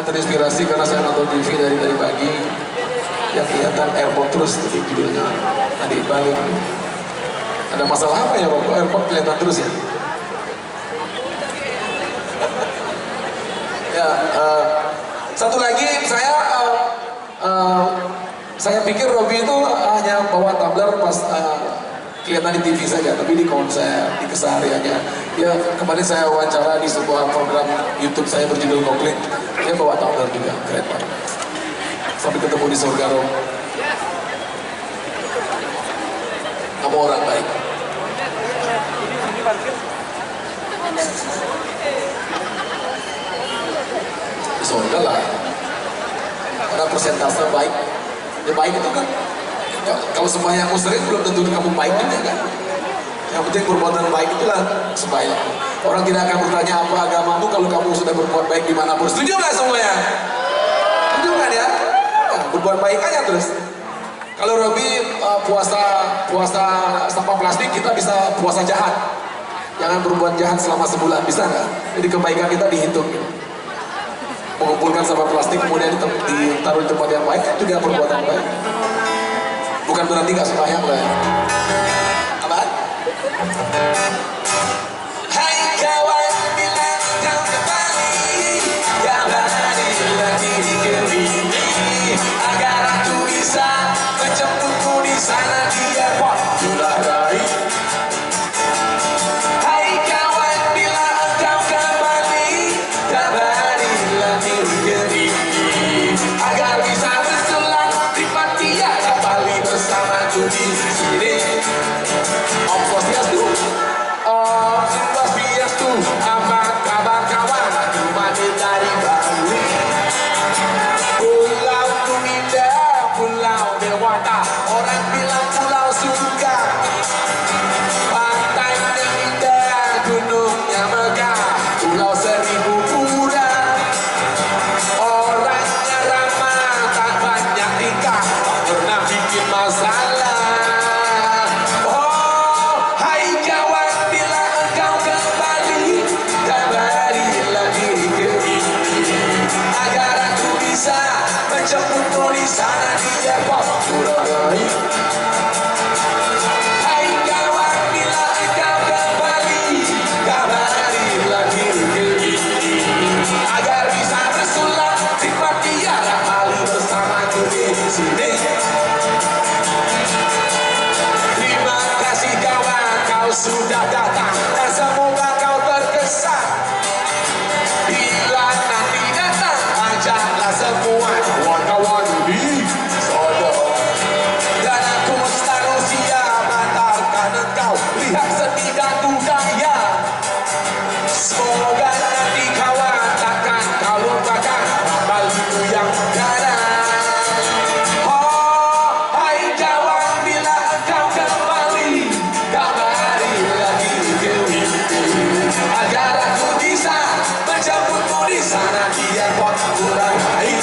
terinspirasi karena saya nonton TV dari pagi, yang kelihatan airport terus tadi judulnya tadi balik. Ada masalah apa ya kok airport kelihatan terus ya? Ya, satu lagi saya pikir Robby itu hanya bawa tumbler pas kelihatan di TV saja, tapi di konser, di kesehariannya. Ya, kemarin saya wawancara di sebuah program YouTube saya berjudul Komplit. Dia bawa tumbler juga, keren banget. Sampai ketemu di surga Rom. Kamu orang baik. Di surga lah. Karena persentase baik. Ya baik itu kan. Kalau semua yang muslim belum tentu kamu baik juga kan. Yang penting perbuatan baik itulah sebaik. Orang tidak akan bertanya apa agamamu kalau kamu sudah berbuat baik dimanapun. Setuju nggak semuanya? Setuju kan ya? Berbuat baik aja terus. Kalau Robby puasa sampah plastik, kita bisa puasa jahat. Jangan berbuat jahat selama sebulan, bisa nggak? Jadi kebaikan kita dihitung. Mengumpulkan sampah plastik kemudian ditaruh di tempat yang baik kan juga perbuatan baik. Bukan berarti nggak sembahyang lah. Apa? Hai kawan, bila kau kembali, kembalilah diri ke sini, agar aku bisa menjemputmu di sana di airport sudah baik. Hai kawan, bila kau kembali, kembalilah diri ke sini, agar bisa bersulang di Patia kembali bersamaku di sini. Om Swastiastu, Om Swastiastu, apa kabar kawan? Kembali dari Bali. Pulau ku indah, pulau dewata, orang bilang pulau surga. Pantainya indah, gunungnya megah, pulau seribu pura. Orangnya ramah, tak banyak tingkah, tak pernah bikin masalah. Oh, hai kawan, bila engkau kembali, kembalilah diri ke sini, agar aku bisa menjemputmu di sana di airport Surabaya. Hai kawan, bila engkau kembali, kembalilah diri ke sini, agar bisa bersulang di Patia kembali bersamaku di sini. Terima kasih kawan, kau sudah datang dan semoga kau terkesan. Bila nanti datang, ajaklah semua kawan-kawan di sono. Dan aku selalu siap mengantarkan engkau lihat seni dan budaya. Semoga nanti kawan takkan kau lupakan Balimu yang ada. Oh, hai kawan, bila engkau kembali, kembalilah diri ke sini, agar aku bisa menjemputmu di sana di airport Surabaya.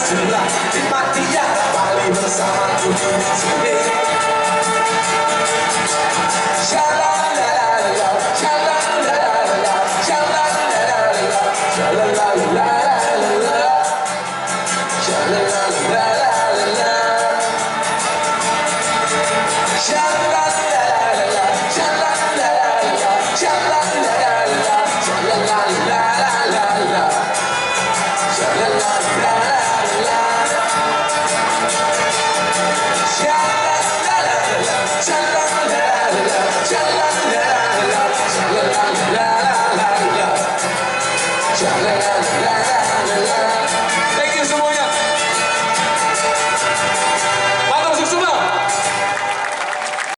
jelas nikmati ya kembali bersamaku di sini.